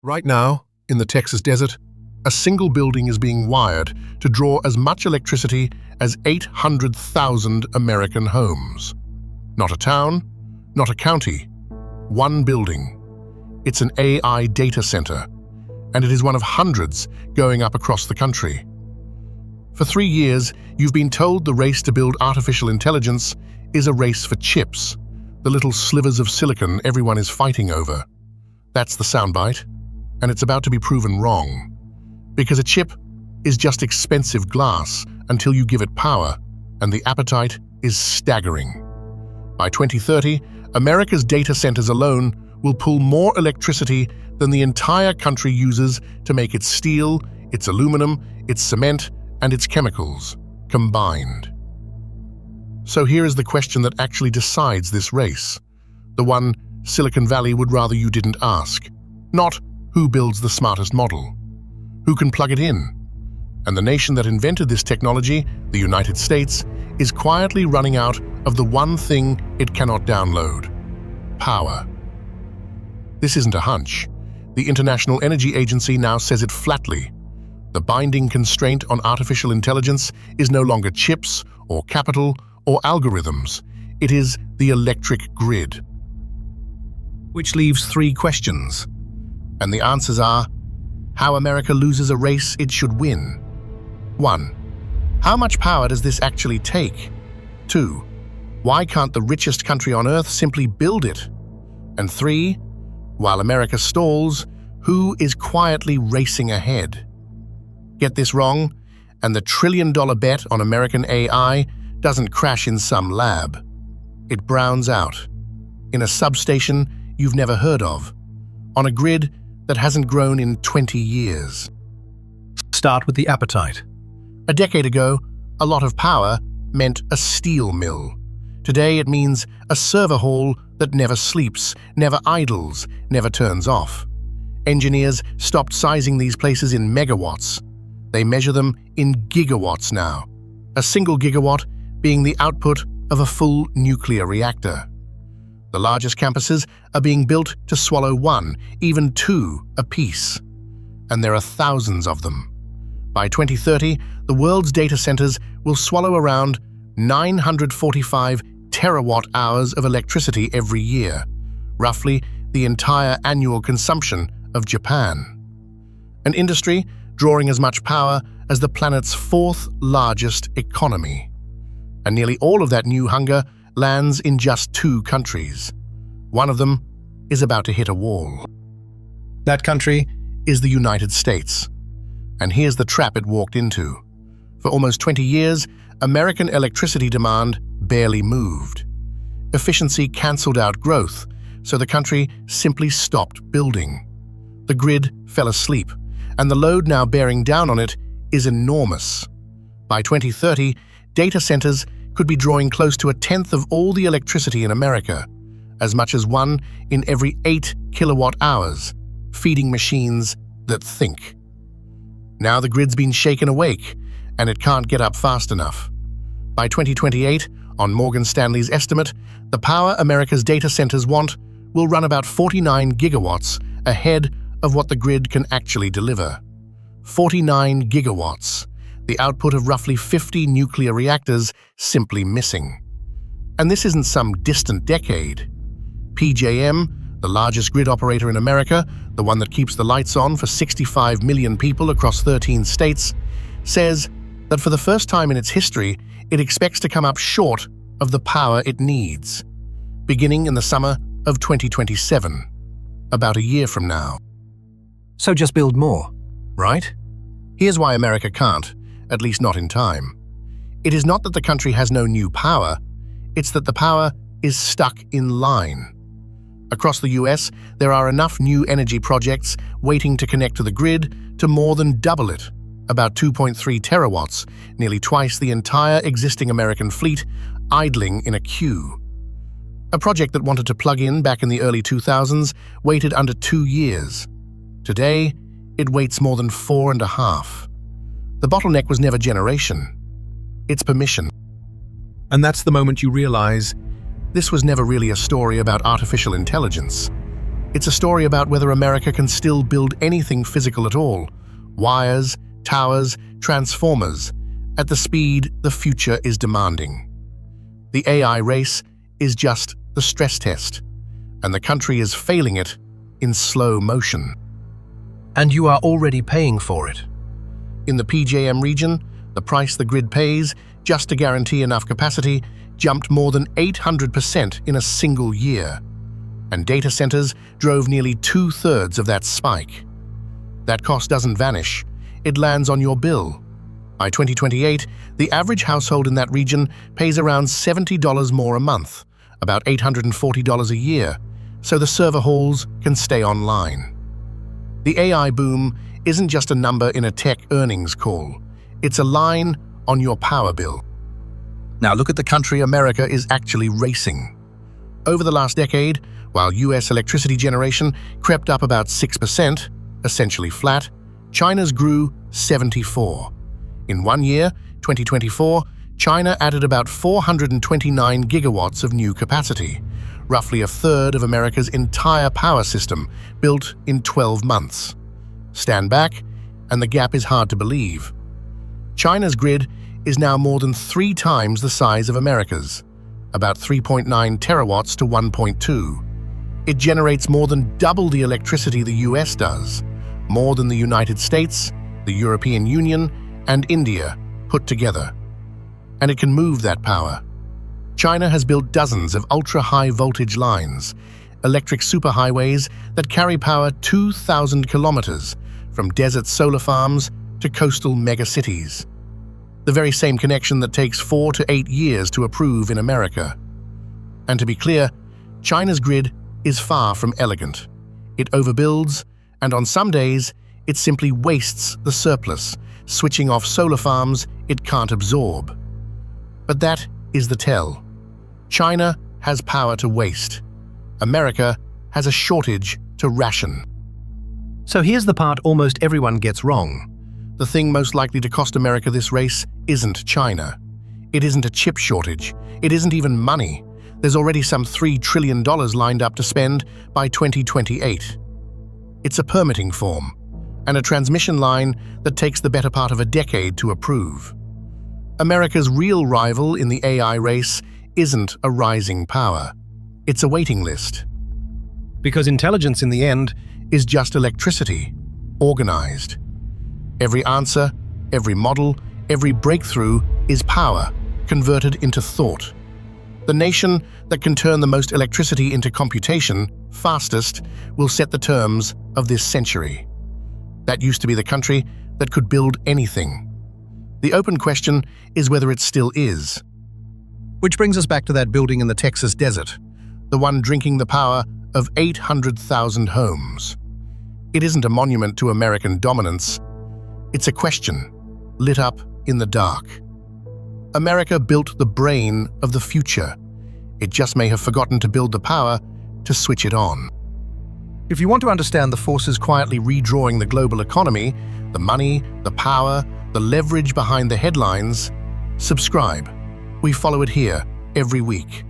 Right now, in the Texas desert, a single building is being wired to draw as much electricity as 800,000 American homes. Not a town, not a county, one building. It's an AI data center, and it is one of hundreds going up across the country. For 3 years, you've been told the race to build artificial intelligence is a race for chips, the little slivers of silicon everyone is fighting over. That's the soundbite, and it's about to be proven wrong. Because a chip is just expensive glass until you give it power, and the appetite is staggering. By 2030, America's data centers alone will pull more electricity than the entire country uses to make its steel, its aluminum, its cement, and its chemicals combined. So here is the question that actually decides this race, the one Silicon Valley would rather you didn't ask. Not who builds the smartest model, who can plug it in. And the nation that invented this technology, the United States, is quietly running out of the one thing it cannot download: power. This isn't a hunch. The International Energy Agency now says it flatly. The binding constraint on artificial intelligence is no longer chips or capital or algorithms. It is the electric grid. Which leaves 3 questions. And the answers are: how America loses a race it should win. 1. How much power does this actually take? 2. Why can't the richest country on Earth simply build it? And 3. While America stalls, who is quietly racing ahead? Get this wrong, and the trillion-dollar bet on American AI doesn't crash in some lab. It browns out, in a substation you've never heard of, on a grid that hasn't grown in 20 years. Start with the appetite. A decade ago, a lot of power meant a steel mill. Today it means a server hall that never sleeps, never idles, never turns off. Engineers stopped sizing these places in megawatts. They measure them in gigawatts now, a single gigawatt being the output of a full nuclear reactor. The largest campuses are being built to swallow 1, even 2 apiece, and there are thousands of them. By 2030, the world's data centers will swallow around 945 terawatt-hours of electricity every year, roughly the entire annual consumption of Japan. An industry drawing as much power as the planet's 4th largest economy. And nearly all of that new hunger lands in just 2 countries. One of them is about to hit a wall. That country is the United States. And here's the trap it walked into. For almost 20 years, American electricity demand barely moved. Efficiency canceled out growth, so the country simply stopped building. The grid fell asleep, and the load now bearing down on it is enormous. By 2030, data centers could be drawing close to 1/10 of all the electricity in America, as much as 1 in every 8 kilowatt-hours, feeding machines that think. Now the grid's been shaken awake, and it can't get up fast enough. By 2028, on Morgan Stanley's estimate, the power America's data centers want will run about 49 gigawatts ahead of what the grid can actually deliver. 49 gigawatts. The output of roughly 50 nuclear reactors simply missing. And this isn't some distant decade. PJM, the largest grid operator in America, the one that keeps the lights on for 65 million people across 13 states, says that for the first time in its history, it expects to come up short of the power it needs, beginning in the summer of 2027, about a year from now. So just build more. Right? Here's why America can't. At least not in time. It is not that the country has no new power, it's that the power is stuck in line. Across the US, there are enough new energy projects waiting to connect to the grid to more than double it, about 2.3 terawatts, nearly twice the entire existing American fleet, idling in a queue. A project that wanted to plug in back in the early 2000s waited under 2 years. Today, it waits more than 4.5. The bottleneck was never generation. It's permission. And that's the moment you realize this was never really a story about artificial intelligence. It's a story about whether America can still build anything physical at all. Wires, towers, transformers, at the speed the future is demanding. The AI race is just the stress test, and the country is failing it in slow motion. And you are already paying for it. In the PJM region, the price the grid pays, just to guarantee enough capacity, jumped more than 800% in a single year. And data centers drove nearly 2/3 of that spike. That cost doesn't vanish, it lands on your bill. By 2028, the average household in that region pays around $70 more a month, about $840 a year, so the server halls can stay online. The AI boom isn't just a number in a tech earnings call, it's a line on your power bill. Now look at the country America is actually racing. Over the last decade, while US electricity generation crept up about 6%, essentially flat, China's grew 74%. In 1 year, 2024, China added about 429 gigawatts of new capacity, roughly a third of America's entire power system, built in 12 months. Stand back, and the gap is hard to believe. China's grid is now more than 3 times the size of America's, about 3.9 terawatts to 1.2. It generates more than double the electricity the US does, more than the United States, the European Union, and India put together. And it can move that power. China has built dozens of ultra-high voltage lines, electric superhighways that carry power 2,000 kilometers, from desert solar farms to coastal megacities. The very same connection that takes 4 to 8 years to approve in America. And to be clear, China's grid is far from elegant. It overbuilds, and on some days, it simply wastes the surplus, switching off solar farms it can't absorb. But that is the tell. China has power to waste. America has a shortage to ration. So here's the part almost everyone gets wrong. The thing most likely to cost America this race isn't China. It isn't a chip shortage. It isn't even money. There's already some $3 trillion lined up to spend by 2028. It's a permitting form, and a transmission line that takes the better part of a decade to approve. America's real rival in the AI race isn't a rising power. It's a waiting list. Because intelligence in the end Is just electricity, organized. Every answer, every model, every breakthrough is power, converted into thought. The nation that can turn the most electricity into computation fastest will set the terms of this century. That used to be the country that could build anything. The open question is whether it still is. Which brings us back to that building in the Texas desert. The one drinking the power of 800,000 homes. It isn't a monument to American dominance. It's a question, lit up in the dark. America built the brain of the future. It just may have forgotten to build the power to switch it on. If you want to understand the forces Quietly redrawing the global economy, the money, the power, the leverage behind the headlines, subscribe. We follow it here every week.